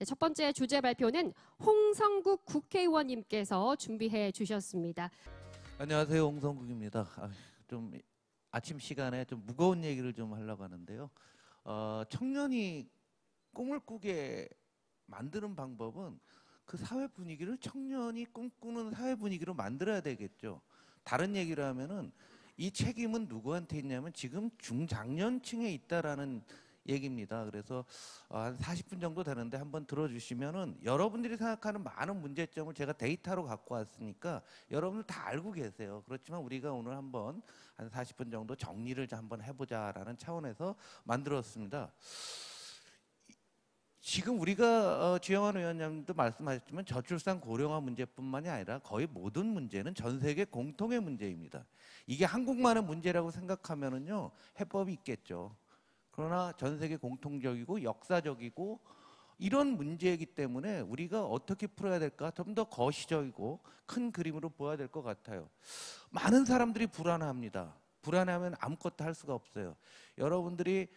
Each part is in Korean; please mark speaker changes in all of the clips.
Speaker 1: 네, 첫 번째 주제 발표는 홍성국 국회의원님께서 준비해 주셨습니다.
Speaker 2: 안녕하세요, 홍성국입니다. 좀 아침 시간에 좀 무거운 얘기를 좀 하려고 하는데요. 청년이 꿈을 꾸게 만드는 방법은 그 사회 분위기를 청년이 꿈꾸는 사회 분위기로 만들어야 되겠죠. 다른 얘기를 하면은 이 책임은 누구한테 있냐면 지금 중장년층에 있다라는 얘기입니다. 그래서 한 40분 정도 되는데 한번 들어주시면은 여러분들이 생각하는 많은 문제점을 제가 데이터로 갖고 왔으니까 여러분들 다 알고 계세요. 그렇지만 우리가 오늘 한번 한 40분 정도 정리를 한번 해보자라는 차원에서 만들었습니다. 지금 우리가 주영환 의원님도 말씀하셨지만 저출산 고령화 문제뿐만이 아니라 거의 모든 문제는 전 세계 공통의 문제입니다. 이게 한국만의 문제라고 생각하면은요 해법이 있겠죠. 그러나 전 세계 공통적이고 역사적이고 이런 문제이기 때문에 우리가 어떻게 풀어야 될까 좀 더 거시적이고 큰 그림으로 보아야 될 것 같아요. 많은 사람들이 불안합니다. 불안해하면 아무것도 할 수가 없어요. 여러분들이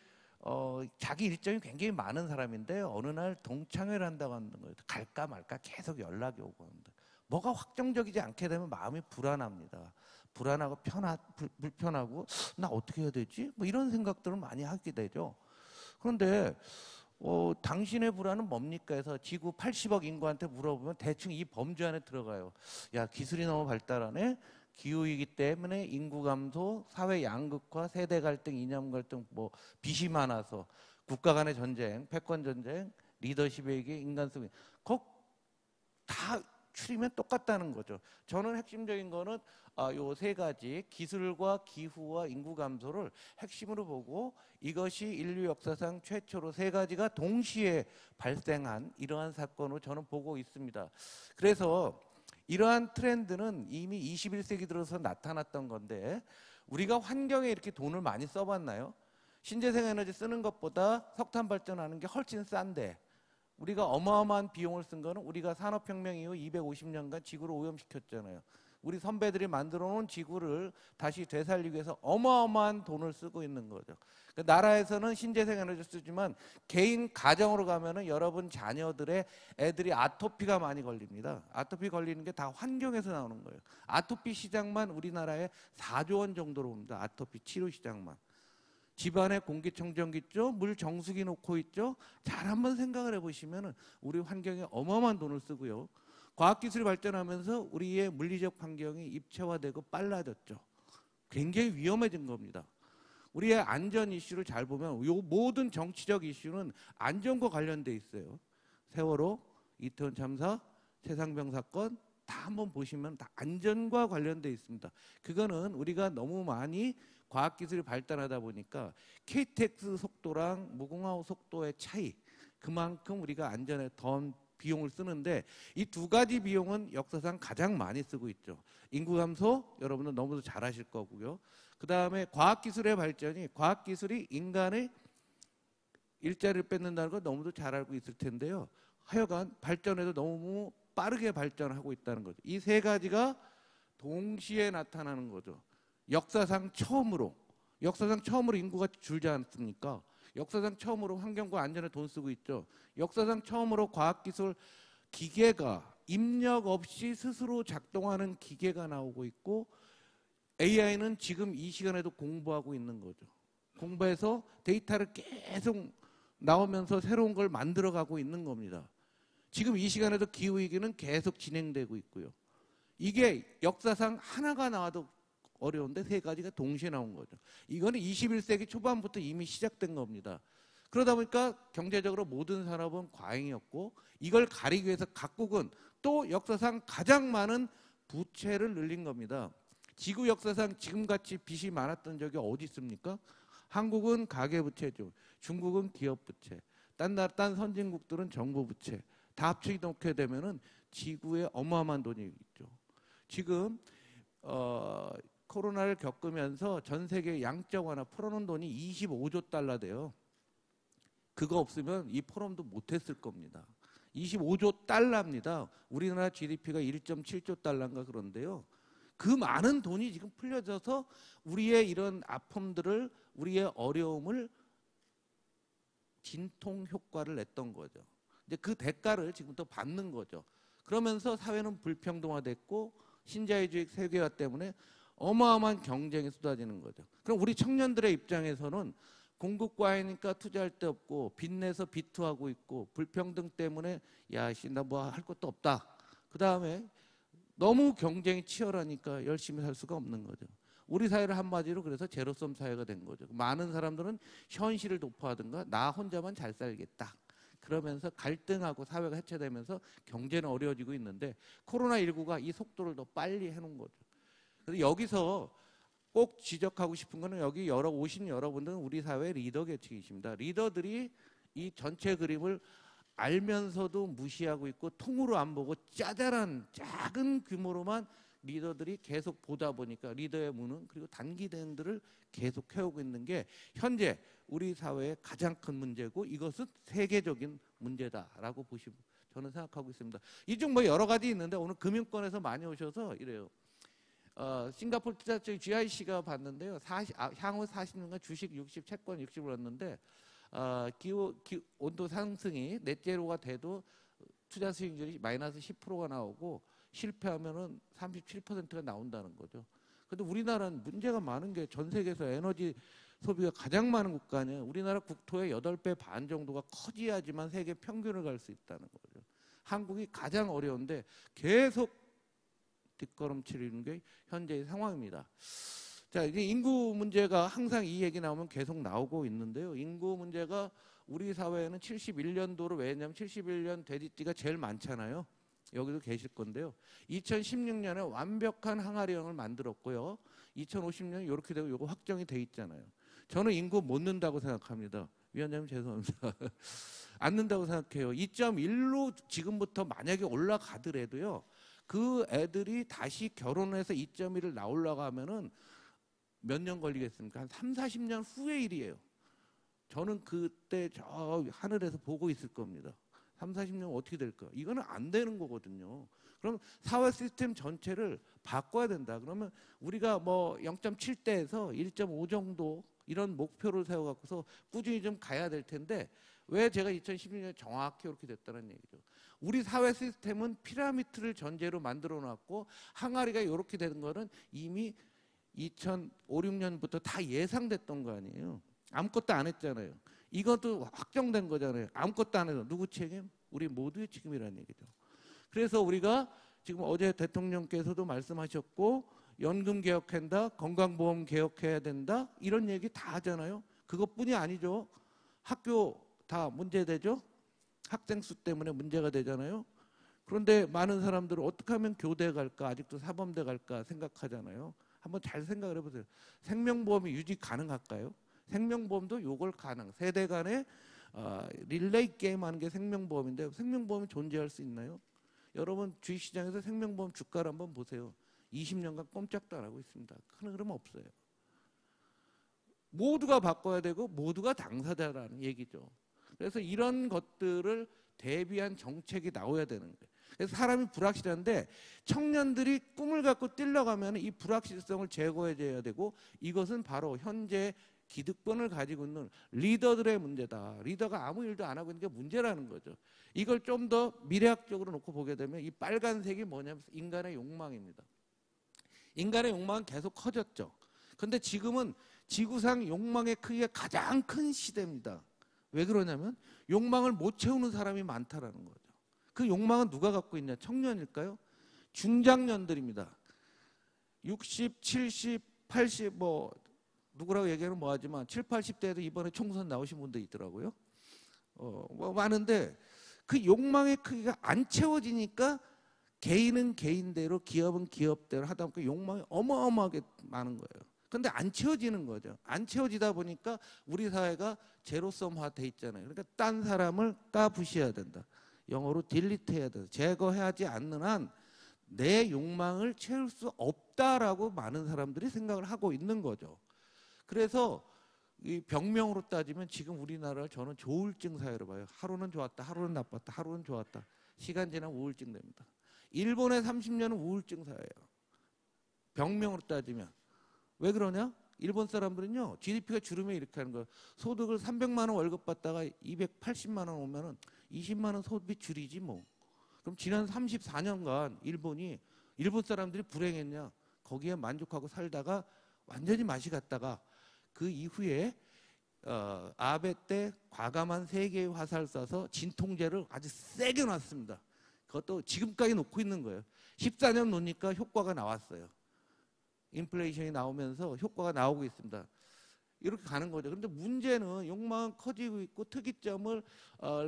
Speaker 2: 자기 일정이 굉장히 많은 사람인데 어느 날 동창회를 한다고 하는 거예요. 갈까 말까 계속 연락이 오고 합니다. 뭐가 확정적이지 않게 되면 마음이 불안합니다. 불안하고 불편하고 나 어떻게 해야 되지? 뭐 이런 생각들을 많이 하게 되죠. 그런데 당신의 불안은 뭡니까 해서 지구 80억 인구한테 물어보면 대충 이 범주 안에 들어가요. 야, 기술이 너무 발달하네. 기후이기 때문에 인구 감소, 사회 양극화, 세대 갈등, 이념 갈등, 뭐 빚이 많아서 국가 간의 전쟁, 패권 전쟁, 리더십 위기, 인간 속에 다 추리면 똑같다는 거죠. 저는 핵심적인 거는 요 세 가지 기술과 기후와 인구 감소를 핵심으로 보고 이것이 인류 역사상 최초로 세 가지가 동시에 발생한 이러한 사건으로 저는 보고 있습니다. 그래서 이러한 트렌드는 이미 21세기 들어서 나타났던 건데 우리가 환경에 이렇게 돈을 많이 써봤나요? 신재생 에너지 쓰는 것보다 석탄 발전하는 게 훨씬 싼데 우리가 어마어마한 비용을 쓴 거는 우리가 산업혁명 이후 250년간 지구를 오염시켰잖아요. 우리 선배들이 만들어 놓은 지구를 다시 되살리기 위해서 어마어마한 돈을 쓰고 있는 거죠. 그 나라에서는 신재생 에너지 쓰지만 개인 가정으로 가면은 여러분 자녀들의 애들이 아토피가 많이 걸립니다. 아토피 걸리는 게 다 환경에서 나오는 거예요. 아토피 시장만 우리나라에 4조 원 정도로 옵니다. 아토피 치료 시장만. 집안에 공기청정기 있죠? 물 정수기 놓고 있죠? 잘 한번 생각을 해보시면 우리 환경에 어마어마한 돈을 쓰고요. 과학기술이 발전하면서 우리의 물리적 환경이 입체화되고 빨라졌죠. 굉장히 위험해진 겁니다. 우리의 안전 이슈를 잘 보면 요 모든 정치적 이슈는 안전과 관련돼 있어요. 세월호, 이태원 참사, 최상병 사건 다 한번 보시면 다 안전과 관련돼 있습니다. 그거는 우리가 너무 많이 과학기술이 발달하다 보니까 KTX 속도랑 무궁화 속도의 차이 그만큼 우리가 안전에 더 비용을 쓰는데 이 두 가지 비용은 역사상 가장 많이 쓰고 있죠. 인구 감소 여러분은 너무도 잘 아실 거고요. 그 다음에 과학기술의 발전이 과학기술이 인간의 일자리를 뺏는다는 걸 너무도 잘 알고 있을 텐데요. 하여간 발전에도 너무 빠르게 발전하고 있다는 거죠. 이 세 가지가 동시에 나타나는 거죠. 역사상 처음으로 인구가 줄지 않습니까? 역사상 처음으로 환경과 안전에 돈 쓰고 있죠. 역사상 처음으로 과학기술 기계가 입력 없이 스스로 작동하는 기계가 나오고 있고 AI는 지금 이 시간에도 공부하고 있는 거죠. 공부해서 데이터를 계속 나오면서 새로운 걸 만들어가고 있는 겁니다. 지금 이 시간에도 기후위기는 계속 진행되고 있고요. 이게 역사상 하나가 나와도 어려운데 세 가지가 동시에 나온 거죠. 이거는 21세기 초반부터 이미 시작된 겁니다. 그러다 보니까 경제적으로 모든 산업은 과잉이었고 이걸 가리기 위해서 각국은 또 역사상 가장 많은 부채를 늘린 겁니다. 지구 역사상 지금같이 빚이 많았던 적이 어디 있습니까? 한국은 가계부채죠. 중국은 기업부채. 딴 선진국들은 정부부채. 다 합치게 되면은 지구에 어마어마한 돈이 있죠. 지금 코로나를 겪으면서 전 세계 양적 완화 풀어놓은 돈이 25조 달러 돼요. 그거 없으면 이 포럼도 못했을 겁니다. 25조 달러입니다. 우리나라 GDP가 1.7조 달러인가 그런데요. 그 많은 돈이 지금 풀려져서 우리의 이런 아픔들을 우리의 어려움을 진통 효과를 냈던 거죠. 이제 그 대가를 지금 또 받는 거죠. 그러면서 사회는 불평등화됐고 신자유주의 세계화 때문에 어마어마한 경쟁이 쏟아지는 거죠. 그럼 우리 청년들의 입장에서는 공급 과잉이니까 투자할 데 없고 빚내서 비투하고 있고 불평등 때문에 야씨 나 뭐 할 것도 없다. 그 다음에 너무 경쟁이 치열하니까 열심히 살 수가 없는 거죠. 우리 사회를 한마디로 그래서 제로섬 사회가 된 거죠. 많은 사람들은 현실을 도파하든가 나 혼자만 잘 살겠다. 그러면서 갈등하고 사회가 해체되면서 경제는 어려워지고 있는데 코로나19가 이 속도를 더 빨리 해놓은 거죠. 그래서 여기서 꼭 지적하고 싶은 거는 여기 오신 여러분들은 우리 사회 리더 계층이십니다. 리더들이 이 전체 그림을 알면서도 무시하고 있고 통으로 안 보고 짜잘한 작은 규모로만 리더들이 계속 보다 보니까 리더의 무능 그리고 단기 대응들을 계속 해오고 있는 게 현재 우리 사회의 가장 큰 문제고 이것은 세계적인 문제다라고 보시면 저는 생각하고 있습니다. 이 중 뭐 여러 가지 있는데 오늘 금융권에서 많이 오셔서 이래요. 싱가포르 투자 쪽 GIC가 봤는데요. 향후 40년간 주식 60, 채권 60을 얻는데 온도 상승이 넷제로가 돼도 투자 수익률이 마이너스 10%가 나오고 실패하면은 37%가 나온다는 거죠. 근데 우리나라는 문제가 많은 게 전 세계에서 에너지 소비가 가장 많은 국가 아니에요. 우리나라 국토의 8배 반 정도가 커져야지만 세계 평균을 갈 수 있다는 거죠. 한국이 가장 어려운데 계속 뒷걸음치는 게 현재의 상황입니다. 자, 이제 인구 문제가 항상 이 얘기 나오면 계속 나오고 있는데요. 인구 문제가 우리 사회에는 71년도로 왜냐하면 71년 돼지띠가 제일 많잖아요. 여기도 계실 건데요. 2016년에 완벽한 항아리형을 만들었고요. 2050년에 이렇게 되고 이거 확정이 돼 있잖아요. 저는 인구 못 는다고 생각합니다. 위원장님 죄송합니다. 안 는다고 생각해요. 2.1로 지금부터 만약에 올라가더라도요. 그 애들이 다시 결혼해서 2.1을 나올라가면은 몇 년 걸리겠습니까? 한 3, 40년 후의 일이에요. 저는 그때 저 하늘에서 보고 있을 겁니다. 3, 40년 어떻게 될까? 이거는 안 되는 거거든요. 그럼 사회 시스템 전체를 바꿔야 된다. 그러면 우리가 뭐 0.7대에서 1.5 정도 이런 목표를 세워갖고서 꾸준히 좀 가야 될 텐데 왜 제가 2016년에 정확히 이렇게 됐다는 얘기죠. 우리 사회 시스템은 피라미드를 전제로 만들어 놨고 항아리가 이렇게 되는 거는 이미 2005, 6년부터 다 예상됐던 거 아니에요. 아무것도 안 했잖아요. 이것도 확정된 거잖아요. 아무것도 안 해서 누구 책임? 우리 모두의 책임이라는 얘기죠. 그래서 우리가 지금 어제 대통령께서도 말씀하셨고 연금 개혁한다, 건강보험 개혁해야 된다 이런 얘기 다 하잖아요. 그것뿐이 아니죠. 학교 다 문제되죠. 학생 수 때문에 문제가 되잖아요. 그런데 많은 사람들은 어떻게 하면 교대 갈까 아직도 사범대 갈까 생각하잖아요. 한번 잘 생각을 해보세요. 생명보험이 유지 가능할까요? 생명보험도 요걸 가능. 세대 간에 릴레이 게임 하는 게 생명보험인데 생명보험이 존재할 수 있나요? 여러분 주식시장에서 생명보험 주가를 한번 보세요. 20년간 꼼짝도 안 하고 있습니다. 큰 흐름 없어요. 모두가 바꿔야 되고 모두가 당사자라는 얘기죠. 그래서 이런 것들을 대비한 정책이 나와야 되는 거예요. 그래서 사람이 불확실한데 청년들이 꿈을 갖고 뛰려가면 이 불확실성을 제거해줘야 되고 이것은 바로 현재 기득권을 가지고 있는 리더들의 문제다. 리더가 아무 일도 안 하고 있는 게 문제라는 거죠. 이걸 좀 더 미래학적으로 놓고 보게 되면 이 빨간색이 뭐냐면 인간의 욕망입니다. 인간의 욕망은 계속 커졌죠. 근데 지금은 지구상 욕망의 크기가 가장 큰 시대입니다. 왜 그러냐면 욕망을 못 채우는 사람이 많다라는 거죠. 그 욕망은 누가 갖고 있냐? 청년일까요? 중장년들입니다. 60, 70, 80 뭐 누구라고 얘기하면 뭐하지만 7, 80대에도 이번에 총선 나오신 분도 있더라고요. 뭐 많은데 그 욕망의 크기가 안 채워지니까 개인은 개인대로 기업은 기업대로 하다 보니까 욕망이 어마어마하게 많은 거예요. 근데 안 채워지는 거죠. 안 채워지다 보니까 우리 사회가 제로섬화 돼 있잖아요. 그러니까 딴 사람을 까부셔야 된다. 영어로 딜리트해야 된다. 제거하지 않는 한 내 욕망을 채울 수 없다라고 많은 사람들이 생각을 하고 있는 거죠. 그래서 이 병명으로 따지면 지금 우리나라를 저는 조울증 사회로 봐요. 하루는 좋았다, 하루는 나빴다, 하루는 좋았다. 시간 지나면 우울증 됩니다. 일본의 30년은 우울증 사회예요. 병명으로 따지면. 왜 그러냐? 일본 사람들은요. GDP가 주름에 이렇게 하는 거예요. 소득을 300만 원 월급 받다가 280만 원 오면은 20만 원 소비 줄이지 뭐. 그럼 지난 34년간 일본 사람들이 불행했냐? 거기에 만족하고 살다가 완전히 맛이 갔다가 그 이후에 아베 때 과감한 3개의 화살 쏴서 진통제를 아주 세게 놨습니다. 그것도 지금까지 놓고 있는 거예요. 14년 놓으니까 효과가 나왔어요. 인플레이션이 나오면서 효과가 나오고 있습니다. 이렇게 가는 거죠. 그런데 문제는 욕망은 커지고 있고 특이점을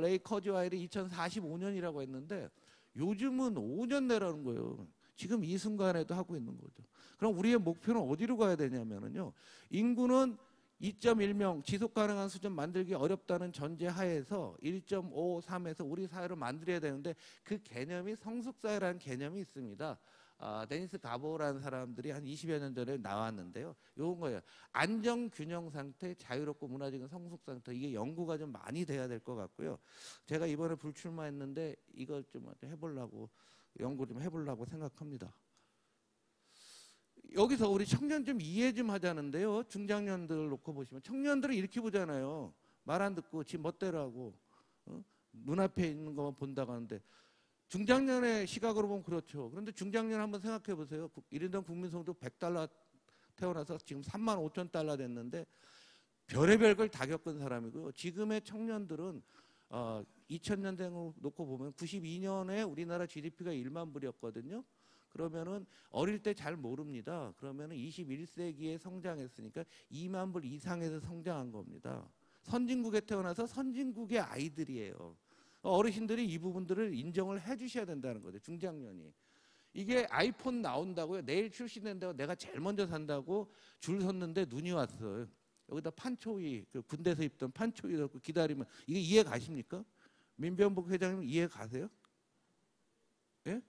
Speaker 2: 레이 커즈와일이 2045년이라고 했는데 요즘은 5년 내라는 거예요. 지금 이 순간에도 하고 있는 거죠. 그럼 우리의 목표는 어디로 가야 되냐면요. 인구는 2.1명 지속 가능한 수준 만들기 어렵다는 전제 하에서 1.53에서 우리 사회를 만들어야 되는데 그 개념이 성숙사회라는 개념이 있습니다. 데니스 가보라는 사람들이 한 20여 년 전에 나왔는데요. 이건 거예요. 안정 균형 상태, 자유롭고 문화적인 성숙 상태. 이게 연구가 좀 많이 돼야 될 것 같고요. 제가 이번에 불출마했는데 이걸 좀 해보려고 연구 좀 해보려고 생각합니다. 여기서 우리 청년 좀 이해 좀 하자는데요. 중장년들 놓고 보시면 청년들은 이렇게 보잖아요. 말 안 듣고 지 멋대로 하고 눈앞에 있는 것만 본다고 하는데 중장년의 시각으로 보면 그렇죠. 그런데 중장년 한번 생각해 보세요. 1인당 국민소득 100달러 태어나서 지금 3만 5천 달러 됐는데 별의별 걸 다 겪은 사람이고요. 지금의 청년들은 2000년대 놓고 보면 92년에 우리나라 GDP가 1만 불이었거든요. 그러면은 어릴 때 잘 모릅니다. 그러면은 21세기에 성장했으니까 2만 불 이상에서 성장한 겁니다. 선진국에 태어나서 선진국의 아이들이에요. 어르신들이 이 부분들을 인정을 해 주셔야 된다는 거죠. 중장년이. 이게 아이폰 나온다고요. 내일 출시된다고 내가 제일 먼저 산다고 줄 섰는데 눈이 왔어요. 여기다 판초이, 그 군대에서 입던 판초이 넣고 기다리면 이게 이해 가십니까? 민변복 회장님 이해 가세요? 예?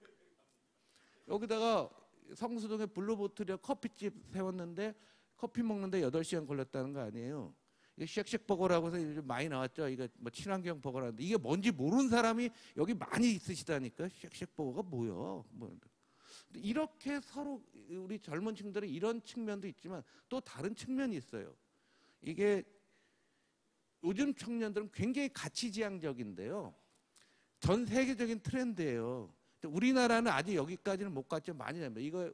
Speaker 2: 여기다가 성수동에 블루보틀이라 커피집 세웠는데 커피 먹는데 8시간 걸렸다는 거 아니에요. 이게 쉑쉑버거라고 해서 요즘 많이 나왔죠. 이거 뭐 친환경 버거라는데 이게 뭔지 모르는 사람이 여기 많이 있으시다니까. 쉑쉑버거가 뭐야? 이렇게 서로 우리 젊은 층들은 이런 측면도 있지만 또 다른 측면이 있어요. 이게 요즘 청년들은 굉장히 가치지향적인데요. 전 세계적인 트렌드예요. 우리나라는 아직 여기까지는 못 갔지만 많이 됩니다. 이거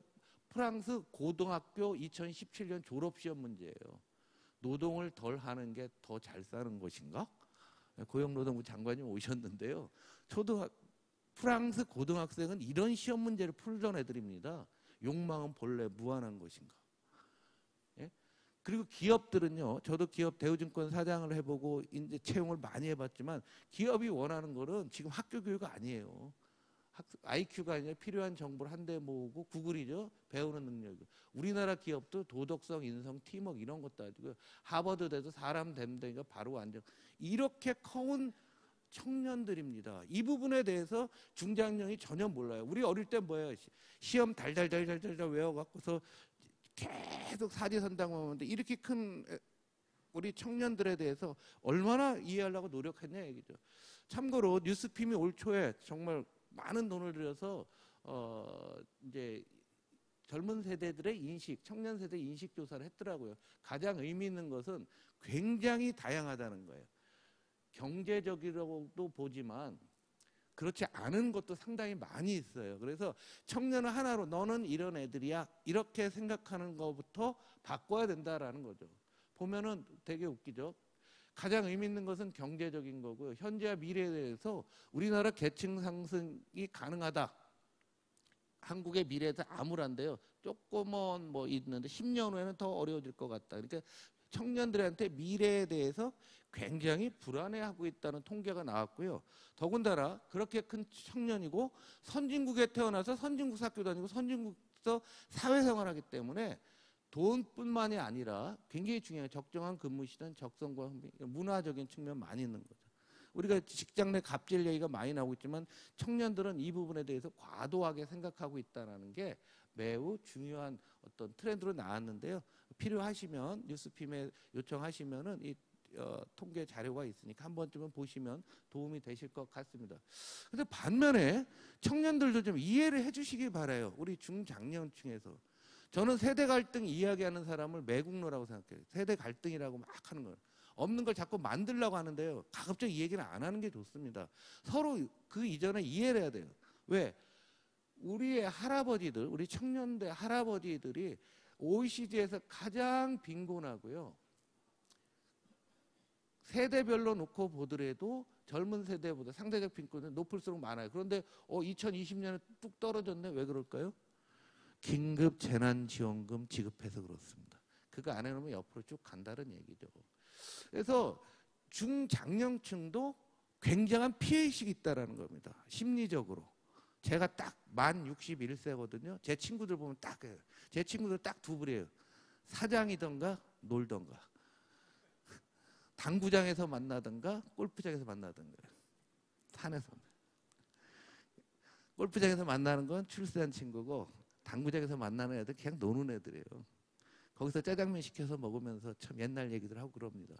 Speaker 2: 프랑스 고등학교 2017년 졸업시험 문제예요. 노동을 덜 하는 게 더 잘 사는 것인가? 고용노동부 장관님 오셨는데요. 프랑스 고등학생은 이런 시험 문제를 풀던 애들입니다. 욕망은 본래 무한한 것인가? 예? 그리고 기업들은요. 저도 기업 대우증권 사장을 해보고 이제 채용을 많이 해봤지만 기업이 원하는 거는 지금 학교 교육 아니에요. IQ가 아니라 필요한 정보를 한데 모으고 구글이죠. 배우는 능력. 우리나라 기업도 도덕성, 인성, 팀워크 이런 것도 아니고요. 하버드 돼도 사람 됨되니까 바로 안정. 이렇게 커온 청년들입니다. 이 부분에 대해서 중장년이 전혀 몰라요. 우리 어릴 때 뭐예요? 시험 달달달달달 외워갖고서 계속 사지선다만 하는데 이렇게 큰 우리 청년들에 대해서 얼마나 이해하려고 노력했냐 얘기죠. 참고로 뉴스핌이 올 초에 정말 많은 돈을 들여서 이제 젊은 세대들의 인식, 청년 세대 인식 조사를 했더라고요. 가장 의미 있는 것은 굉장히 다양하다는 거예요. 경제적이라고도 보지만 그렇지 않은 것도 상당히 많이 있어요. 그래서 청년은 하나로 너는 이런 애들이야 이렇게 생각하는 것부터 바꿔야 된다라는 거죠. 보면은 되게 웃기죠. 가장 의미 있는 것은 경제적인 거고요. 현재와 미래에 대해서 우리나라 계층 상승이 가능하다. 한국의 미래에서 암울한데요. 조금은 뭐 있는데 10년 후에는 더 어려워질 것 같다. 그러니까 청년들한테 미래에 대해서 굉장히 불안해하고 있다는 통계가 나왔고요. 더군다나 그렇게 큰 청년이고 선진국에 태어나서 선진국 학교 다니고 선진국에서 사회생활하기 때문에 돈뿐만이 아니라 굉장히 중요한 적정한 근무 시간, 적성과 문화적인 측면 많이 있는 거죠. 우리가 직장 내 갑질 얘기가 많이 나오고 있지만 청년들은 이 부분에 대해서 과도하게 생각하고 있다는 게 매우 중요한 어떤 트렌드로 나왔는데요. 필요하시면 뉴스핌에 요청하시면은 이 통계 자료가 있으니까 한 번쯤은 보시면 도움이 되실 것 같습니다. 그런데 반면에 청년들도 좀 이해를 해주시기 바라요. 우리 중장년층에서. 저는 세대 갈등 이야기하는 사람을 매국노라고 생각해요. 세대 갈등이라고 막 하는 거예요. 없는 걸 자꾸 만들려고 하는데요. 가급적 이 얘기는 안 하는 게 좋습니다. 서로 그 이전에 이해를 해야 돼요. 왜? 우리의 할아버지들, 우리 청년대 할아버지들이 OECD에서 가장 빈곤하고요. 세대별로 놓고 보더라도 젊은 세대보다 상대적 빈곤은 높을수록 많아요. 그런데 2020년에 뚝 떨어졌네. 왜 그럴까요? 긴급 재난지원금 지급해서 그렇습니다. 그거 안 해놓으면 옆으로 쭉 간다는 얘기죠. 그래서 중장년층도 굉장한 피해의식이 있다는 겁니다. 심리적으로. 제가 딱 만 61세거든요. 제 친구들 보면 딱 해요. 제 친구들 딱 두 부류예요. 사장이던가 놀던가. 당구장에서 만나던가 골프장에서 만나던가. 산에서. 골프장에서 만나는 건 출세한 친구고 당구장에서 만나는 애들 그냥 노는 애들이에요. 거기서 짜장면 시켜서 먹으면서 참 옛날 얘기들 하고 그럽니다.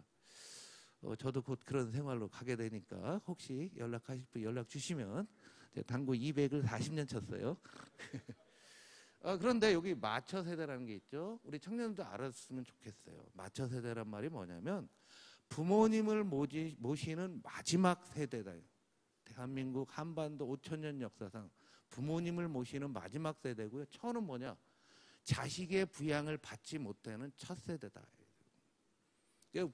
Speaker 2: 저도 곧 그런 생활로 가게 되니까 혹시 연락하실 분 연락 주시면 당구 200을 40년 쳤어요. 그런데 여기 마처 세대라는 게 있죠. 우리 청년들도 알았으면 좋겠어요. 마처 세대란 말이 뭐냐면 부모님을 모시는 마지막 세대다. 대한민국 한반도 5천년 역사상 부모님을 모시는 마지막 세대고요. 처는 뭐냐? 자식의 부양을 받지 못하는 첫 세대다.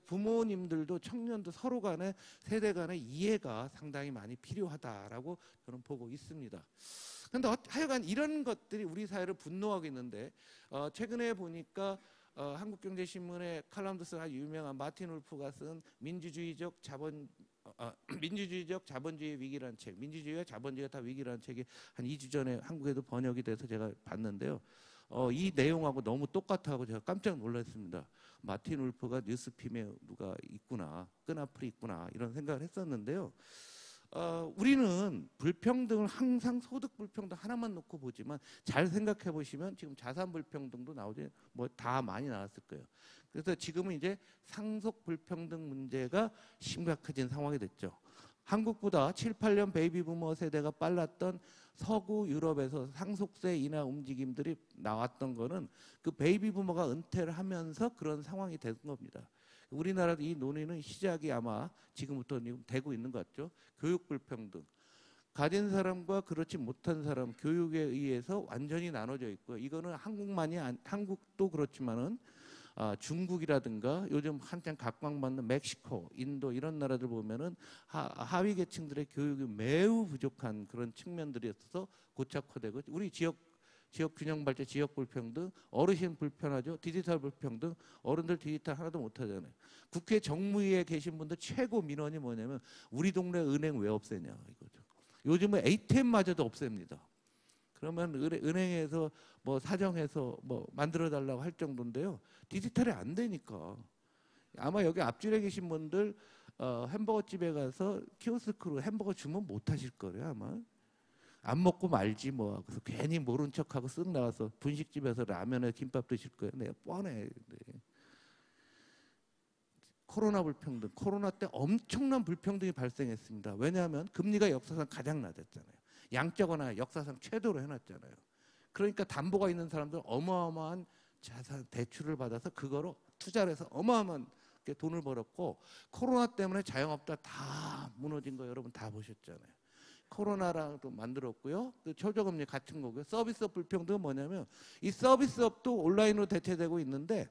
Speaker 2: 부모님들도 청년도 서로 간의 세대 간의 이해가 상당히 많이 필요하다라고 저는 보고 있습니다. 그런데 하여간 이런 것들이 우리 사회를 분노하고 있는데 최근에 보니까 한국경제신문의 칼럼도 쓴 아주 유명한 마틴 울프가 쓴 민주주의적 자본주의 위기라는 책, 민주주의와 자본주의가 다 위기라는 책이 한 2주 전에 한국에도 번역이 돼서 제가 봤는데요. 이 내용하고 너무 똑같아서 제가 깜짝 놀랐습니다. 마틴 울프가 뉴스핌에 누가 있구나, 끈앞풀이 있구나 이런 생각을 했었는데요. 우리는 불평등을 항상 소득 불평등 하나만 놓고 보지만 잘 생각해 보시면 지금 자산 불평등도 나오지 뭐 다 많이 나왔을 거예요. 그래서 지금은 이제 상속 불평등 문제가 심각해진 상황이 됐죠. 한국보다 7, 8년 베이비 부머 세대가 빨랐던 서구 유럽에서 상속세 인하 움직임들이 나왔던 거는 그 베이비 부머가 은퇴를 하면서 그런 상황이 된 겁니다. 우리나라도 이 논의는 시작이 아마 지금부터 되고 있는 것 같죠. 교육 불평등. 가진 사람과 그렇지 못한 사람 교육에 의해서 완전히 나눠져 있고요. 이거는 한국도 그렇지만은 중국이라든가 요즘 한창 각광받는 멕시코, 인도 이런 나라들 보면은 하위 계층들의 교육이 매우 부족한 그런 측면들이 있어서 고착화되고 우리 지역 균형 발전, 지역 불평등, 어르신 불편하죠. 디지털 불평등, 어른들 디지털 하나도 못하잖아요. 국회 정무위에 계신 분들 최고 민원이 뭐냐면 우리 동네 은행 왜 없애냐 이거죠. 요즘은 ATM마저도 없앱니다. 그러면 은행에서 뭐 사정해서 뭐 만들어 달라고 할 정도인데요. 디지털이 안 되니까. 아마 여기 앞줄에 계신 분들 햄버거 집에 가서 키오스크로 햄버거 주문 못 하실 거예요, 아마. 안 먹고 말지 뭐. 그래서 괜히 모른 척하고 쓱 나와서 분식집에서 라면에 김밥 드실 거예요. 네, 뻔해. 네. 코로나 불평등. 코로나 때 엄청난 불평등이 발생했습니다. 왜냐하면 금리가 역사상 가장 낮았잖아요. 양적완화 역사상 최대로 해놨잖아요. 그러니까 담보가 있는 사람들은 어마어마한 자산 대출을 받아서 그거로 투자를 해서 어마어마한 돈을 벌었고 코로나 때문에 자영업자 다 무너진 거 여러분 다 보셨잖아요. 코로나랑도 만들었고요. 또 최저금리 같은 거고요. 서비스업 불평등은 뭐냐면 이 서비스업도 온라인으로 대체되고 있는데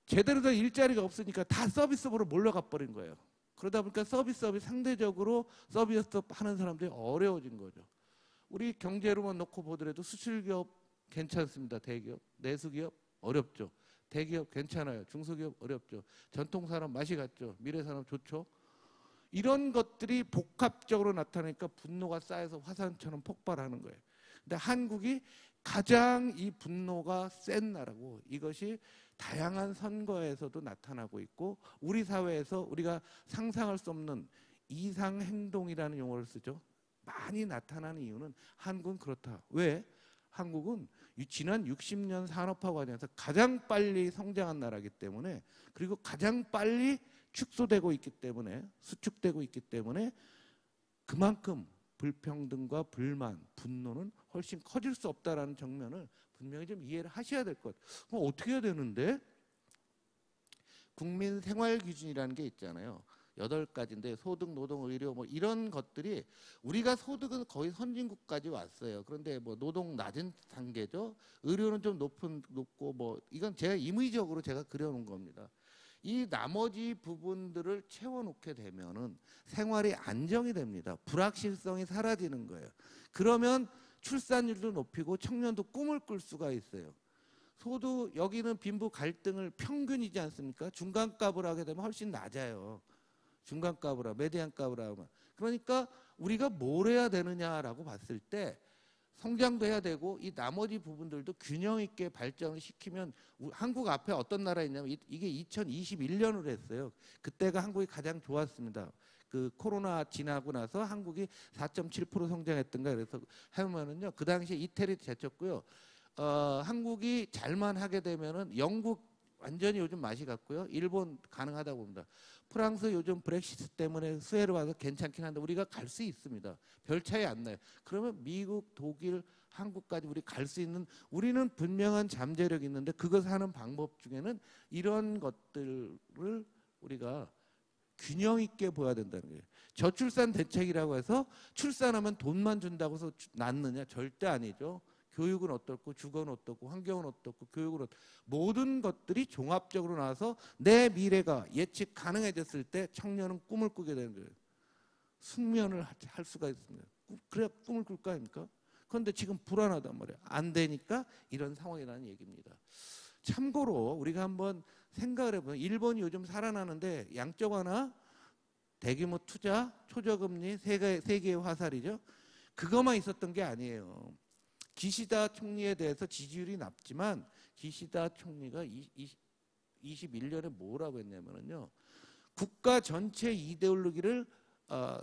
Speaker 2: 제대로 된 일자리가 없으니까 다 서비스업으로 몰려가 버린 거예요. 그러다 보니까 서비스업이 상대적으로 서비스업 하는 사람들이 어려워진 거죠. 우리 경제로만 놓고 보더라도 수출기업 괜찮습니다. 대기업, 내수기업 어렵죠. 대기업 괜찮아요. 중소기업 어렵죠. 전통산업 맛이 갔죠. 미래산업 좋죠. 이런 것들이 복합적으로 나타나니까 분노가 쌓여서 화산처럼 폭발하는 거예요. 근데 한국이 가장 이 분노가 센 나라고 이것이 다양한 선거에서도 나타나고 있고 우리 사회에서 우리가 상상할 수 없는 이상행동이라는 용어를 쓰죠. 많이 나타나는 이유는 한국은 그렇다. 왜? 한국은 지난 60년 산업화 과정에서 가장 빨리 성장한 나라이기 때문에 그리고 가장 빨리 축소되고 있기 때문에 수축되고 있기 때문에 그만큼 불평등과 불만, 분노는 훨씬 커질 수 없다라는 정면을 분명히 좀 이해를 하셔야 될 것 같아요. 그럼 어떻게 해야 되는데? 국민 생활 기준이라는 게 있잖아요. 8가지인데 소득, 노동, 의료 뭐 이런 것들이 우리가 소득은 거의 선진국까지 왔어요. 그런데 뭐 노동 낮은 단계죠. 의료는 좀 높고 뭐 이건 제가 임의적으로 제가 그려놓은 겁니다. 이 나머지 부분들을 채워놓게 되면은 생활이 안정이 됩니다. 불확실성이 사라지는 거예요. 그러면 출산율도 높이고 청년도 꿈을 꿀 수가 있어요. 소득 여기는 빈부 갈등을 평균이지 않습니까? 중간값을 하게 되면 훨씬 낮아요. 중간값을 하고 메디안값을 하고. 그러니까 우리가 뭘 해야 되느냐라고 봤을 때 성장도 해야 되고 이 나머지 부분들도 균형 있게 발전을 시키면 한국 앞에 어떤 나라 있냐면 이게 2021년으로 했어요. 그때가 한국이 가장 좋았습니다. 그 코로나 지나고 나서 한국이 4.7% 성장했던가 그래서 하면은요. 그 당시에 이태리 제쳤고요. 한국이 잘만 하게 되면은 영국 완전히 요즘 맛이 갔고요. 일본 가능하다고 봅니다. 프랑스 요즘 브렉시트 때문에 수혜를 와서 괜찮긴 한데 우리가 갈 수 있습니다. 별 차이 안 나요. 그러면 미국, 독일, 한국까지 우리 갈 수 있는 우리는 분명한 잠재력이 있는데 그것을 하는 방법 중에는 이런 것들을 우리가 균형 있게 보여야 된다는 거예요. 저출산 대책이라고 해서 출산하면 돈만 준다고 해서 낳느냐? 절대 아니죠. 교육은 어떻고 주거는 어떻고 환경은 어떻고 교육은 어떻고 모든 것들이 종합적으로 나와서 내 미래가 예측 가능해졌을 때 청년은 꿈을 꾸게 되는 거예요. 숙면을 할 수가 있습니다. 그래야 꿈을 꿀 거 아닙니까? 그런데 지금 불안하단 말이에요. 안 되니까 이런 상황이라는 얘기입니다. 참고로 우리가 한번 생각을 해보면 일본이 요즘 살아나는데 양적 완화, 대규모 투자, 초저금리, 세계의 화살이죠. 그것만 있었던 게 아니에요. 기시다 총리에 대해서 지지율이 낮지만 기시다 총리가 21년에 뭐라고 했냐면요. 국가 전체 이데올로기를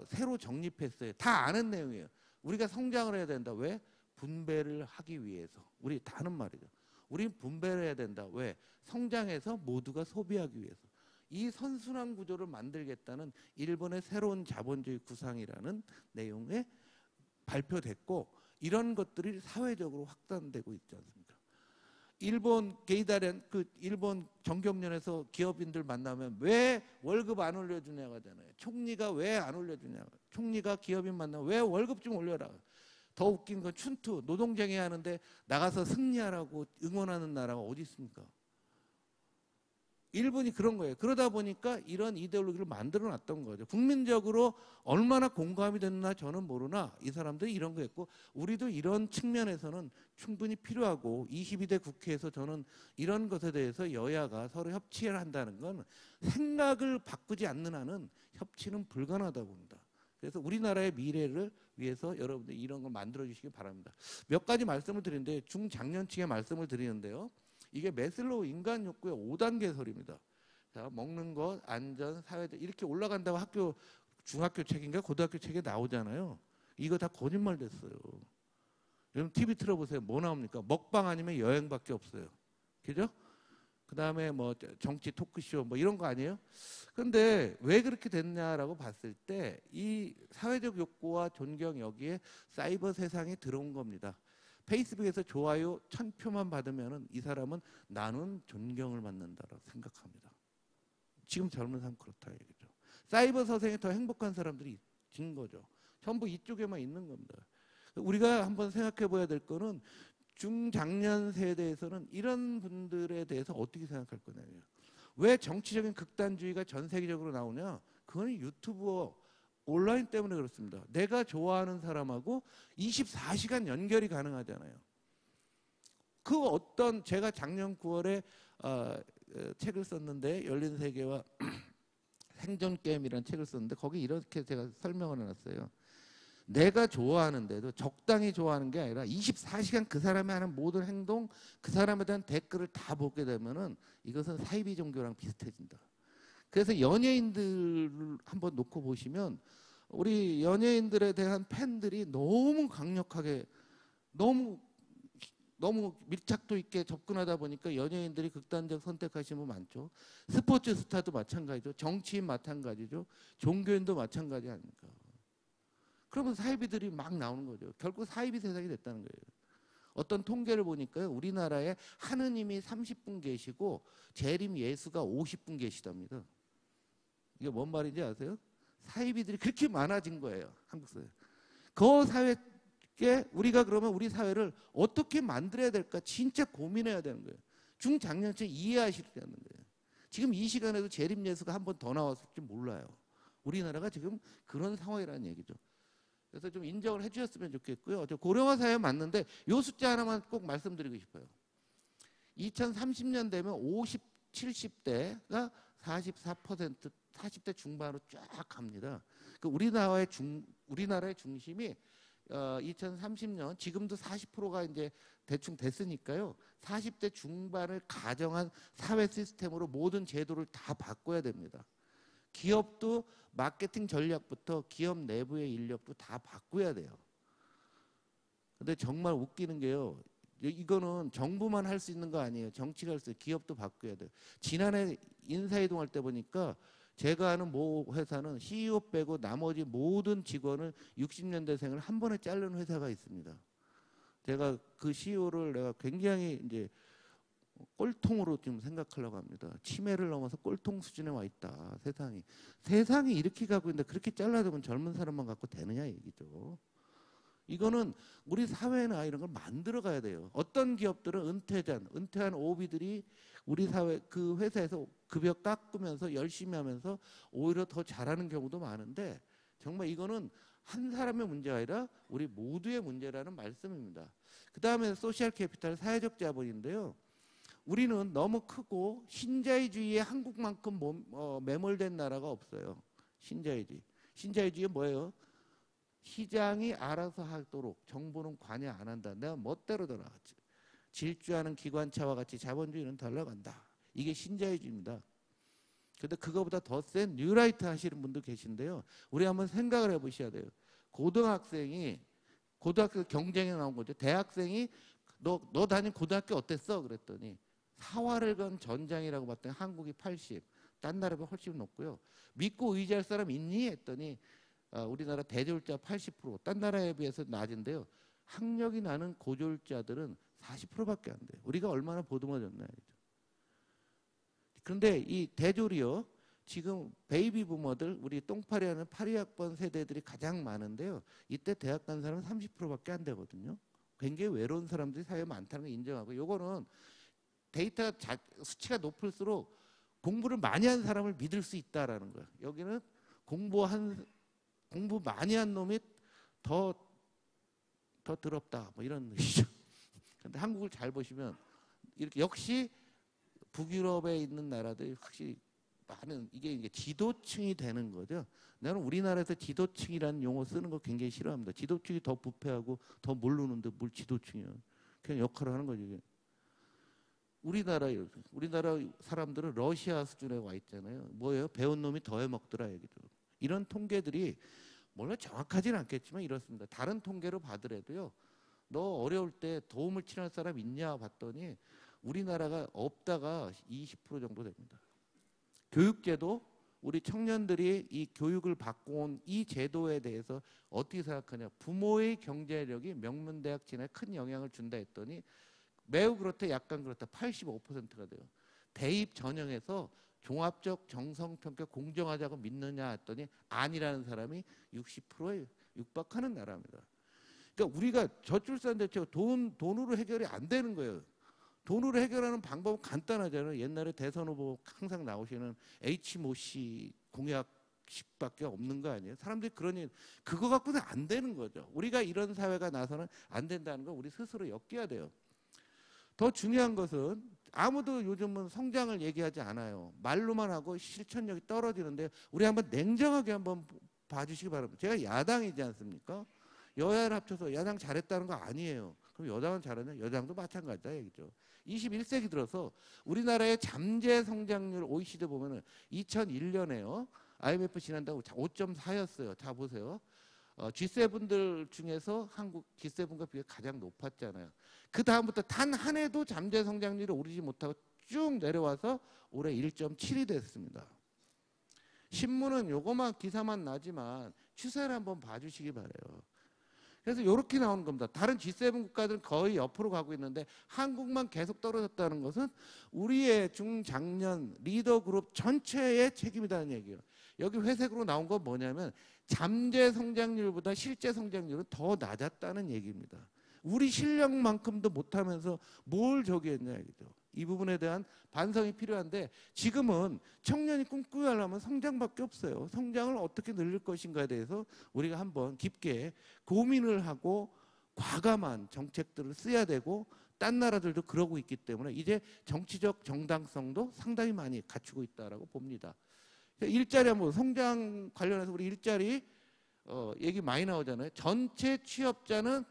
Speaker 2: 새로 정립했어요. 다 아는 내용이에요. 우리가 성장을 해야 된다. 왜? 분배를 하기 위해서. 우리 다 아는 말이죠. 우린 분배를 해야 된다. 왜? 성장해서 모두가 소비하기 위해서. 이 선순환 구조를 만들겠다는 일본의 새로운 자본주의 구상이라는 내용에 발표됐고 이런 것들이 사회적으로 확산되고 있지 않습니까? 일본 게이다렌 일본 정경련에서 기업인들 만나면 왜 월급 안 올려주냐고 하잖아요. 총리가 왜 안 올려주냐고. 총리가 기업인 만나면 왜 월급 좀 올려라. 더 웃긴 건 춘투 노동쟁이 하는데 나가서 승리하라고 응원하는 나라가 어디 있습니까? 일본이 그런 거예요. 그러다 보니까 이런 이데올로기를 만들어 놨던 거죠. 국민적으로 얼마나 공감이 됐나 저는 모르나 이 사람들이 이런 거 했고 우리도 이런 측면에서는 충분히 필요하고 22대 국회에서 저는 이런 것에 대해서 여야가 서로 협치를 한다는 건 생각을 바꾸지 않는 한은 협치는 불가능하다고 봅니다. 그래서 우리나라의 미래를 위해서 여러분들 이런 걸 만들어 주시기 바랍니다. 몇 가지 말씀을 드리는데 중장년층에 말씀을 드리는데요. 이게 매슬로우 인간 욕구의 5단계설입니다. 자, 먹는 것, 안전, 사회적 이렇게 올라간다고 중학교 책인가 고등학교 책에 나오잖아요. 이거 다 거짓말 됐어요. 여러분 TV 틀어보세요. 뭐 나옵니까? 먹방 아니면 여행밖에 없어요. 그죠? 그 다음에 뭐 정치 토크쇼 뭐 이런 거 아니에요? 근데 왜 그렇게 됐냐라고 봤을 때 이 사회적 욕구와 존경 여기에 사이버 세상이 들어온 겁니다. 페이스북에서 좋아요 1000표만 받으면 이 사람은 나는 존경을 받는다라고 생각합니다. 지금 젊은 사람 그렇다 얘기죠. 사이버 세상에 더 행복한 사람들이 진 거죠. 전부 이쪽에만 있는 겁니다. 우리가 한번 생각해 봐야 될 거는 중장년 세대에서는 이런 분들에 대해서 어떻게 생각할 거냐고요. 왜 정치적인 극단주의가 전 세계적으로 나오냐? 그건 유튜브 온라인 때문에 그렇습니다. 내가 좋아하는 사람하고 24시간 연결이 가능하잖아요. 그 어떤 제가 작년 9월에 책을 썼는데 열린 세계와 생존 게임이라는 책을 썼는데 거기 이렇게 제가 설명을 해놨어요. 내가 좋아하는데도 적당히 좋아하는 게 아니라 24시간 그 사람이 하는 모든 행동, 그 사람에 대한 댓글을 다 보게 되면은 이것은 사이비 종교랑 비슷해진다. 그래서 연예인들을 한번 놓고 보시면 우리 연예인들에 대한 팬들이 너무 강력하게 너무 밀착도 있게 접근하다 보니까 연예인들이 극단적 선택하시는 분 많죠. 스포츠 스타도 마찬가지죠. 정치인 마찬가지죠. 종교인도 마찬가지 아닙니까? 그러면 사이비들이 막 나오는 거죠. 결국 사이비 세상이 됐다는 거예요. 어떤 통계를 보니까요. 우리나라에 하느님이 30분 계시고 재림 예수가 50분 계시답니다. 이게 뭔 말인지 아세요? 사이비들이 그렇게 많아진 거예요. 한국 사회. 그 사회에 우리가 그러면 우리 사회를 어떻게 만들어야 될까 진짜 고민해야 되는 거예요. 중장년층 이해하시려는 거예요. 지금 이 시간에도 재림 예수가 한 번 더 나왔을지 몰라요. 우리나라가 지금 그런 상황이라는 얘기죠. 그래서 좀 인정을 해주셨으면 좋겠고요. 저 고령화 사회 맞는데 요 숫자 하나만 꼭 말씀드리고 싶어요. 2030년 되면 50, 70대가 44%, 40대 중반으로 쫙 갑니다. 그 우리나라의 중심이 2030년 지금도 40%가 이제 대충 됐으니까요. 40대 중반을 가정한 사회 시스템으로 모든 제도를 다 바꿔야 됩니다. 기업도 마케팅 전략부터 기업 내부의 인력도 다 바꿔야 돼요. 근데 정말 웃기는 게요. 이거는 정부만 할 수 있는 거 아니에요. 정치가 할 수 있어요. 기업도 바꿔야 돼요. 지난해 인사이동할 때 보니까 제가 아는 모 회사는 CEO 빼고 나머지 모든 직원을 60년대생을 한 번에 자르는 회사가 있습니다. 제가 그 CEO를 내가 굉장히 이제 꼴통으로 지금 생각하려고 합니다. 치매를 넘어서 꼴통 수준에 와 있다. 세상이 이렇게 가고 있는데 그렇게 잘라두면 젊은 사람만 갖고 되느냐 얘기죠. 이거는 우리 사회나 이런 걸 만들어 가야 돼요. 어떤 기업들은 은퇴한 OB들이 우리 사회 그 회사에서 급여 깎으면서 열심히 하면서 오히려 더 잘하는 경우도 많은데 정말 이거는 한 사람의 문제가 아니라 우리 모두의 문제라는 말씀입니다. 그 다음에 소셜 캐피탈 사회적 자본인데요. 우리는 너무 크고 신자유주의에 한국만큼 매몰된 나라가 없어요. 신자유주의 뭐예요? 시장이 알아서 하도록 정부는 관여 안 한다. 내가 멋대로 더 나갔지. 질주하는 기관차와 같이 자본주의는 덜 나간다. 이게 신자유주의입니다. 근데 그거보다 더 센 뉴라이트 하시는 분도 계신데요. 우리 한번 생각을 해보셔야 돼요. 고등학교 경쟁에 나온 거죠. 대학생이 너 다닌 고등학교 어땠어? 그랬더니 사활을건 전장이라고 봤더니 한국이 80, 딴 나라보다 훨씬 높고요. 믿고 의지할 사람 있니? 했더니 우리나라 대졸자 80%, 딴 나라에 비해서 낮은데요. 학력이 나는 고졸자들은 40%밖에 안 돼요. 우리가 얼마나 보듬어졌나요? 그런데 이 대졸이요. 지금 베이비 부머들, 우리 똥파리 하는 82학번 세대들이 가장 많은데요. 이때 대학 간 사람은 30%밖에 안 되거든요. 굉장히 외로운 사람들이 사회에 많다는 걸 인정하고, 요거는 데이터 수치가 높을수록 공부를 많이 한 사람을 믿을 수 있다라는 거예요. 여기는 공부 많이 한 놈이 더 더럽다, 뭐 이런 의미죠. 그런데 한국을 잘 보시면 이렇게 역시 북유럽에 있는 나라들이 확실히 많은 이게 지도층이 되는 거죠. 나는 우리나라에서 지도층이라는 용어 쓰는 거 굉장히 싫어합니다. 지도층이 더 부패하고 더 모르는데 뭘 지도층이야. 그냥 역할을 하는 거죠. 이게. 우리나라 사람들은 러시아 수준에 와 있잖아요. 뭐예요? 배운 놈이 더 해먹더라 얘기죠. 이런 통계들이 물론 정확하지는 않겠지만 이렇습니다. 다른 통계로 봐더라도요. 너 어려울 때 도움을 치료할 사람 있냐 봤더니 우리나라가 없다가 20% 정도 됩니다. 교육제도, 우리 청년들이 이 교육을 받고 온 이 제도에 대해서 어떻게 생각하냐. 부모의 경제력이 명문대학 진학에 큰 영향을 준다 했더니 매우 그렇다, 약간 그렇다, 85%가 돼요. 대입 전형에서 종합적 정성평가 공정하자고 믿느냐 했더니 아니라는 사람이 60%에 육박하는 나라입니다. 그러니까 우리가 저출산 대책 돈으로 해결이 안 되는 거예요. 돈으로 해결하는 방법은 간단하잖아요. 옛날에 대선 후보 항상 나오시는 H모 씨 공약식밖에 없는 거 아니에요. 사람들이 그러니 그거 갖고는 안 되는 거죠. 우리가 이런 사회가 나서는 안 된다는 거 우리 스스로 엮여야 돼요. 더 중요한 것은 아무도 요즘은 성장을 얘기하지 않아요. 말로만 하고 실천력이 떨어지는데 우리 한번 냉정하게 한번 봐주시기 바랍니다. 제가 야당이지 않습니까? 여야를 합쳐서 야당 잘했다는 거 아니에요. 그럼 여당은 잘하냐? 여당도 마찬가지다 얘기죠. 21세기 들어서 우리나라의 잠재 성장률 OECD 보면은 2001년에요. IMF 지난다고 5.4였어요. 자 보세요. G7들 중에서 한국 G7과 비해 가장 높았잖아요. 그 다음부터 단 한 해도 잠재 성장률이 오르지 못하고 쭉 내려와서 올해 1.7이 됐습니다. 신문은 요거만 기사만 나지만 추세를 한번 봐주시기 바라요.
Speaker 3: 그래서 이렇게 나오는 겁니다. 다른 G7 국가들은 거의 옆으로 가고 있는데 한국만 계속 떨어졌다는 것은 우리의 중장년 리더 그룹 전체의 책임이라는 얘기예요. 여기 회색으로 나온 건 뭐냐면 잠재 성장률보다 실제 성장률은 더 낮았다는 얘기입니다. 우리 실력만큼도 못하면서 뭘 저기 했냐 얘기죠. 이 부분에 대한 반성이 필요한데 지금은 청년이 꿈꾸게 하려면 성장밖에 없어요. 성장을 어떻게 늘릴 것인가에 대해서 우리가 한번 깊게 고민을 하고 과감한 정책들을 써야 되고 딴 나라들도 그러고 있기 때문에 이제 정치적 정당성도 상당히 많이 갖추고 있다라고 봅니다. 일자리 한번 성장 관련해서 우리 일자리 얘기 많이 나오잖아요. 전체 취업자는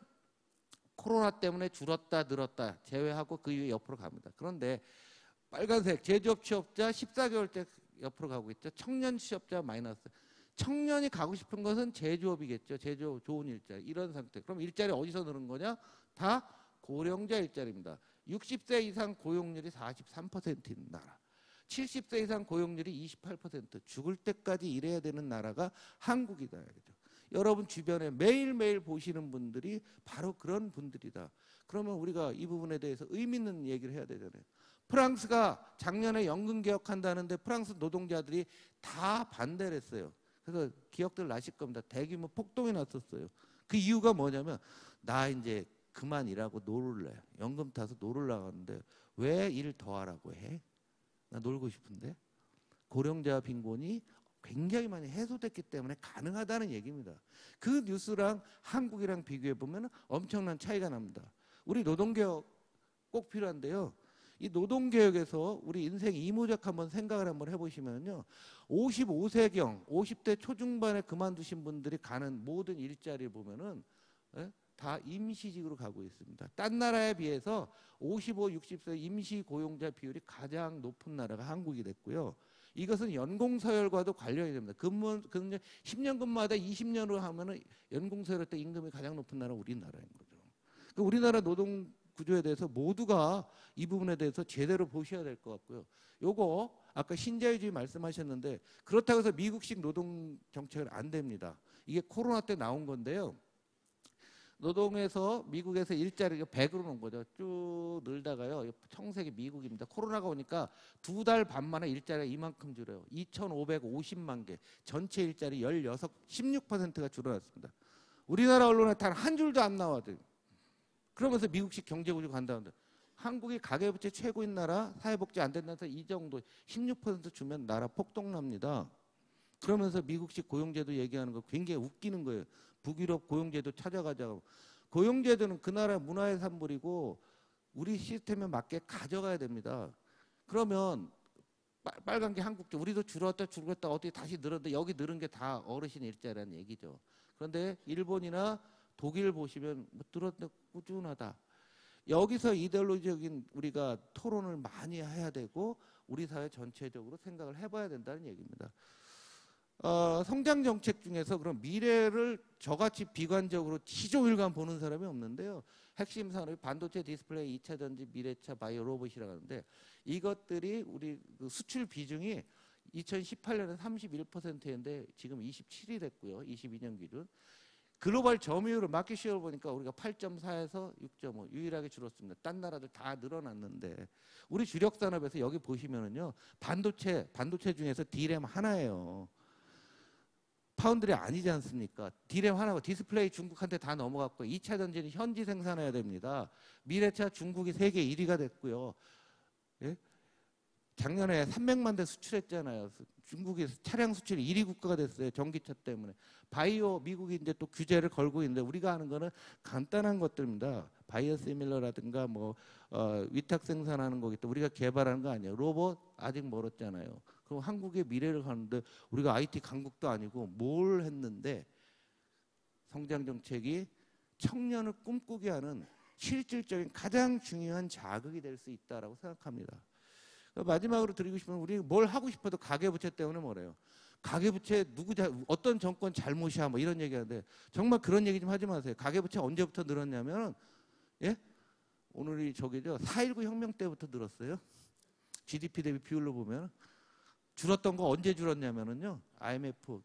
Speaker 3: 코로나 때문에 줄었다 늘었다 제외하고 그 이후에 옆으로 갑니다. 그런데 빨간색 제조업 취업자 14개월째 옆으로 가고 있죠. 청년 취업자 마이너스. 청년이 가고 싶은 것은 제조업이겠죠. 제조업 좋은 일자리 이런 상태. 그럼 일자리 어디서 늘은 거냐? 다 고령자 일자리입니다. 60세 이상 고용률이 43%인 나라. 70세 이상 고용률이 28%. 죽을 때까지 일해야 되는 나라가 한국이다. 여러분 주변에 매일매일 보시는 분들이 바로 그런 분들이다. 그러면 우리가 이 부분에 대해서 의미 있는 얘기를 해야 되잖아요. 프랑스가 작년에 연금 개혁한다는데 프랑스 노동자들이 다 반대를 했어요. 그래서 기억들 나실 겁니다. 대규모 폭동이 났었어요. 그 이유가 뭐냐면 나 이제 그만 일하고 놀을래. 연금 타서 놀을 나가는데 왜 일 더 하라고 해? 나 놀고 싶은데. 고령자 빈곤이 굉장히 많이 해소됐기 때문에 가능하다는 얘기입니다. 그 뉴스랑 한국이랑 비교해 보면 엄청난 차이가 납니다. 우리 노동개혁 꼭 필요한데요. 이 노동개혁에서 우리 인생 이모작 한번 생각을 한번 해보시면요. 55세경, 50대 초중반에 그만두신 분들이 가는 모든 일자리를 보면은 다 임시직으로 가고 있습니다. 딴 나라에 비해서 55, 60세 임시 고용자 비율이 가장 높은 나라가 한국이 됐고요. 이것은 연공서열과도 관련이 됩니다. 근무 10년 근무하다 20년으로 하면은 연공서열 때 임금이 가장 높은 나라가 우리나라인 거죠. 그 우리나라 노동 구조에 대해서 모두가 이 부분에 대해서 제대로 보셔야 될 것 같고요. 요거 아까 신자유주의 말씀하셨는데 그렇다고 해서 미국식 노동 정책은 안 됩니다. 이게 코로나 때 나온 건데요. 노동에서 미국에서 일자리가 100으로 놓은 거죠. 쭉 늘다가요. 청색이 미국입니다. 코로나가 오니까 2달 반 만에 일자리가 이만큼 줄어요. 2,550만 개. 전체 일자리 16%가 줄어났습니다. 우리나라 언론에 단 한 줄도 안 나와도 그러면서 미국식 경제구조 간다는데 한국이 가계부채 최고인 나라, 사회복지 안 된다면서 이 정도 16% 주면 나라 폭동납니다. 그러면서 미국식 고용제도 얘기하는 거 굉장히 웃기는 거예요. 북유럽 고용제도 찾아가자고. 고용제도는 그 나라 문화의 산물이고 우리 시스템에 맞게 가져가야 됩니다. 그러면 빨간 게 한국죠. 우리도 줄었다 어떻게 다시 늘었는데 여기 늘은 게 다 어르신 일자리라는 얘기죠. 그런데 일본이나 독일 보시면 뭐 늘었는데 꾸준하다. 여기서 이데올로기적인 우리가 토론을 많이 해야 되고 우리 사회 전체적으로 생각을 해봐야 된다는 얘기입니다. 성장 정책 중에서 그럼 미래를 저같이 비관적으로 시종일관 보는 사람이 없는데요. 핵심 산업이 반도체, 디스플레이, 2차 전지, 미래차, 바이오, 로봇이라고 하는데 이것들이 우리 그 수출 비중이 2018년에 31%였는데 지금 27이 됐고요. 22년 기준. 글로벌 점유율을 마켓 쉐어를 보니까 우리가 8.4에서 6.5 유일하게 줄었습니다. 딴 나라들 다 늘어났는데 우리 주력 산업에서 여기 보시면은요. 반도체 중에서 D램 하나예요. 파운드리 아니지 않습니까? D램 하나고 디스플레이 중국한테 다 넘어갔고 2차 전지는 현지 생산해야 됩니다. 미래차 중국이 세계 1위가 됐고요. 예? 작년에 300만 대 수출했잖아요. 중국이 차량 수출 1위 국가가 됐어요. 전기차 때문에. 바이오 미국이 이제 또 규제를 걸고 있는데 우리가 하는 거는 간단한 것들입니다. 바이오시밀러라든가 뭐 위탁 생산하는 거기 때문에 우리가 개발하는 거 아니에요. 로봇 아직 멀었잖아요. 그럼 한국의 미래를 가는데 우리가 IT 강국도 아니고 뭘 했는데 성장 정책이 청년을 꿈꾸게 하는 실질적인 가장 중요한 자극이 될 수 있다라고 생각합니다. 마지막으로 드리고 싶은 우리 뭘 하고 싶어도 가계부채 때문에 뭐래요. 가계부채 어떤 정권 잘못이야 뭐 이런 얘기하는데 정말 그런 얘기 좀 하지 마세요. 가계부채 언제부터 늘었냐면 예? 오늘이 저기죠. 4.19 혁명 때부터 늘었어요. GDP 대비 비율로 보면 줄었던 거 언제 줄었냐면은요. IMF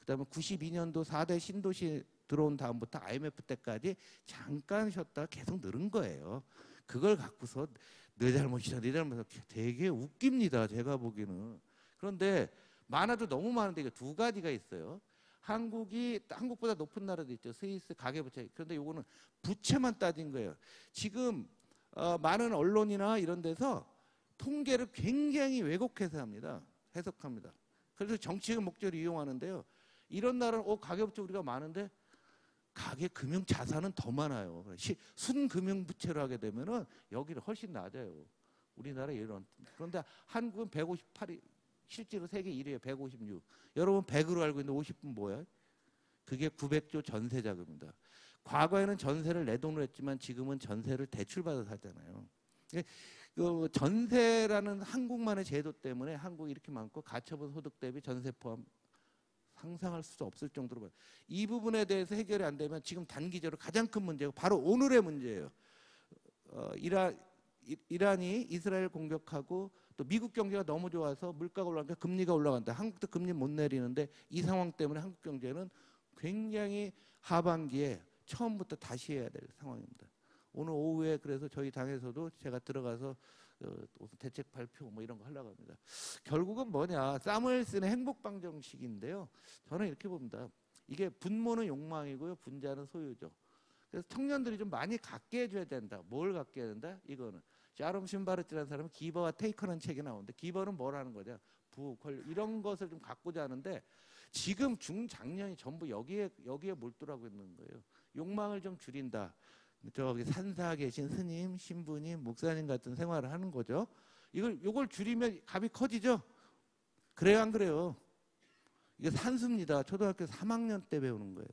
Speaker 3: 그다음에 92년도 4대 신도시 들어온 다음부터 IMF 때까지 잠깐 쉬었다가 계속 늘은 거예요. 그걸 갖고서 내 잘못이다, 내 잘못이다. 되게 웃깁니다. 제가 보기에는. 그런데 많아도 너무 많은데 이게 두 가지가 있어요. 한국보다 높은 나라도 있죠. 스위스 가계부채. 그런데 요거는 부채만 따진 거예요. 지금 많은 언론이나 이런 데서 통계를 굉장히 왜곡해서 합니다. 해석합니다. 그래서 정치적 목적을 이용하는데요. 이런 나라는 가계부채 우리가 많은데 가계 금융 자산은 더 많아요. 순금융 부채로 하게 되면은 여기는 훨씬 낮아요. 우리나라 이런. 그런데 한국은 158이 실제로 세계 1위에 156. 여러분 100으로 알고 있는데 50은 뭐야? 그게 900조 전세 자금입니다. 과거에는 전세를 내 돈으로 했지만 지금은 전세를 대출받아서 하잖아요. 그 전세라는 한국만의 제도 때문에 한국이 이렇게 많고 가처분 소득 대비 전세 포함 상상할 수 없을 정도로 많아요. 이 부분에 대해서 해결이 안 되면 지금 단기적으로 가장 큰 문제고 바로 오늘의 문제예요. 이란이 이스라엘 공격하고 또 미국 경제가 너무 좋아서 물가가 올라가니까 금리가 올라간다. 한국도 금리 못 내리는데 이 상황 때문에 한국 경제는 굉장히 하반기에 처음부터 다시 해야 될 상황입니다. 오늘 오후에 그래서 저희 당에서도 제가 들어가서 대책 발표 뭐 이런 거 하려고 합니다. 결국은 뭐냐, 사무엘슨의 행복방정식인데요. 저는 이렇게 봅니다. 이게 분모는 욕망이고요, 분자는 소유죠. 그래서 청년들이 좀 많이 갖게 해줘야 된다. 뭘 갖게 해야 된다? 이거는 샤롬 신바르트라는 사람은 기버와 테이커라는 책이 나오는데 기버는 뭘 하는 거냐? 권력 이런 것을 좀 갖고자 하는데 지금 중장년이 전부 여기에 몰두하고 있는 거예요. 욕망을 좀 줄인다. 저기 산사에 계신 스님, 신부님, 목사님 같은 생활을 하는 거죠. 요걸 줄이면 값이 커지죠. 그래요, 안 그래요? 이게 산수입니다. 초등학교 3학년 때 배우는 거예요.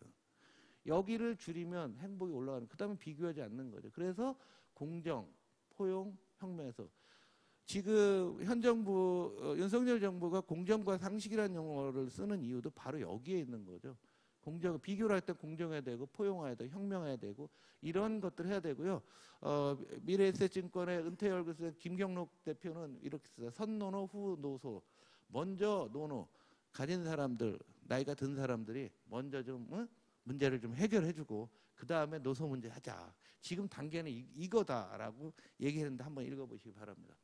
Speaker 3: 여기를 줄이면 행복이 올라가는. 그다음에 비교하지 않는 거죠. 그래서 공정, 포용, 혁명에서 지금 현 정부 윤석열 정부가 공정과 상식이라는 용어를 쓰는 이유도 바로 여기에 있는 거죠. 공정, 비교를 할 때 공정해야 되고 포용해야 되고 혁명해야 되고 이런 것들 해야 되고요. 미래에셋증권의 은퇴 월급을 김경록 대표는 이렇게 써요. 선노노 후 노소. 먼저 노노 가진 사람들, 나이가 든 사람들이 먼저 좀 문제를 좀 해결해주고 그 다음에 노소 문제 하자. 지금 단계는 이거다라고 얘기했는데 한번 읽어보시기 바랍니다.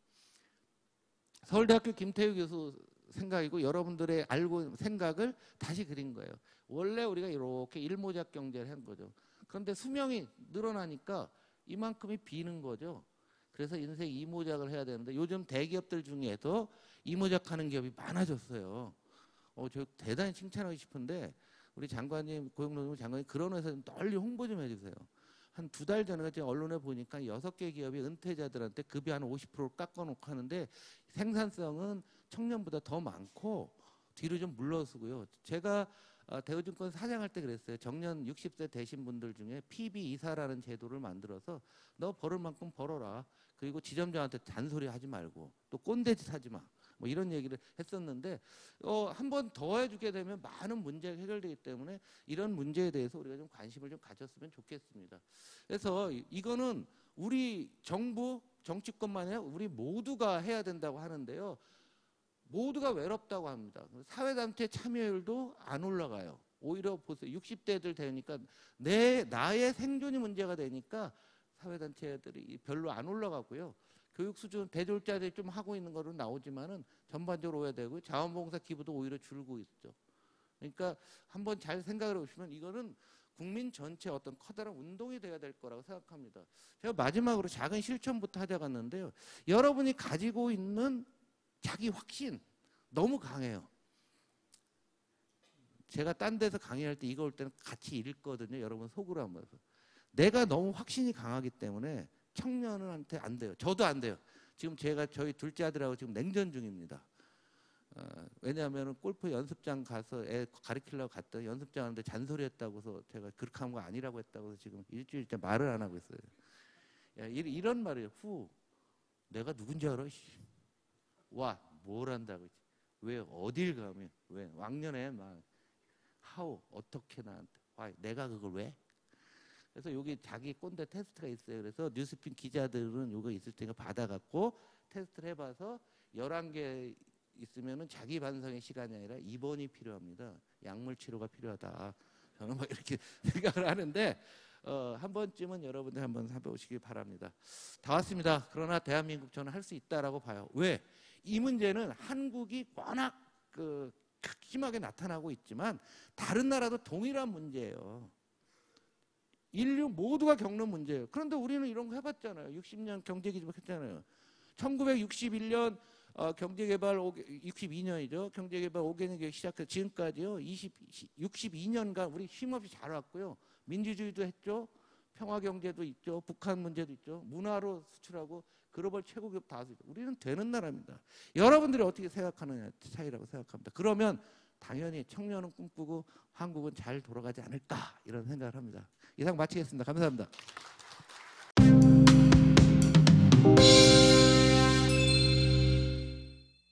Speaker 3: 서울대학교 김태우 교수 생각이고 여러분들의 알고 생각을 다시 그린 거예요. 원래 우리가 이렇게 일모작 경제를 한 거죠. 그런데 수명이 늘어나니까 이만큼이 비는 거죠. 그래서 인생 이모작을 해야 되는데 요즘 대기업들 중에도 이모작하는 기업이 많아졌어요. 저 대단히 칭찬하고 싶은데 우리 장관님, 고용노동부 장관님 그런 회사 좀 널리 홍보 좀 해주세요. 한 2달 전에 제가 언론에 보니까 6개 기업이 은퇴자들한테 급여 한 50%를 깎아놓고 하는데 생산성은 청년보다 더 많고 뒤로 좀 물러서고요. 제가 대우증권 사장할 때 그랬어요. 정년 60세 되신 분들 중에 PB 이사라는 제도를 만들어서 너 벌을 만큼 벌어라. 그리고 지점장한테 잔소리 하지 말고 또 꼰대짓 하지 마. 뭐 이런 얘기를 했었는데 한 번 더 해주게 되면 많은 문제가 해결되기 때문에 이런 문제에 대해서 우리가 좀 관심을 좀 가졌으면 좋겠습니다. 그래서 이거는 우리 정부 정치권만이 아니라 우리 모두가 해야 된다고 하는데요. 모두가 외롭다고 합니다. 사회단체 참여율도 안 올라가요. 오히려 보세요. 60대들 되니까 나의 생존이 문제가 되니까 사회단체들이 별로 안 올라가고요. 교육 수준 대졸자들이 좀 하고 있는 거로 나오지만은 전반적으로 오해되고 자원봉사 기부도 오히려 줄고 있죠. 그러니까 한번 잘 생각을 해보시면 이거는 국민 전체 어떤 커다란 운동이 돼야 될 거라고 생각합니다. 제가 마지막으로 작은 실천부터 하자갔는데요. 여러분이 가지고 있는 자기 확신 너무 강해요. 제가 딴 데서 강의할 때 이거 올 때는 같이 읽거든요. 여러분 속으로 한번. 내가 너무 확신이 강하기 때문에 청년한테 안 돼요. 저도 안 돼요. 지금 제가 저희 둘째 아들하고 지금 냉전 중입니다. 왜냐하면 골프 연습장 가서 애 가르치려고 갔더니 연습장 하는데 잔소리했다고 해서 제가 그렇게 한 거 아니라고 했다고 해서 지금 일주일째 말을 안 하고 있어요. 야, 이런 말이에요. 내가 누군지 알아? 와, 뭘 한다고. 왜 어딜 가면 왜 왕년에 막 하우 어떻게 나한테 와, 내가 그걸 왜? 그래서 여기 자기 꼰대 테스트가 있어요. 그래서 뉴스핀 기자들은 이거 있을 테니까 받아갖고 테스트를 해봐서 11개 있으면은 자기 반성의 시간이 아니라 입원이 필요합니다. 약물 치료가 필요하다. 저는 뭐 이렇게 생각을 하는데 한 번쯤은 여러분들 한번 살펴보시기 바랍니다. 다 왔습니다. 그러나 대한민국 저는 할 수 있다라고 봐요. 왜? 이 문제는 한국이 워낙 심하게 나타나고 있지만 다른 나라도 동일한 문제예요. 인류 모두가 겪는 문제예요. 그런데 우리는 이런 거 해봤잖아요. 60년 경제기지목 했잖아요. 1961년 경제개발 62년이죠. 경제개발 5개년 계획 시작해서 지금까지요. 62년간 우리 쉼없이 잘 왔고요. 민주주의도 했죠. 평화경제도 있죠. 북한 문제도 있죠. 문화로 수출하고 글로벌 최고기업 다 하죠. 우리는 되는 나라입니다. 여러분들이 어떻게 생각하느냐 차이라고 생각합니다. 그러면 당연히 청년은 꿈꾸고 한국은 잘 돌아가지 않을까 이런 생각을 합니다. 이상 마치겠습니다. 감사합니다.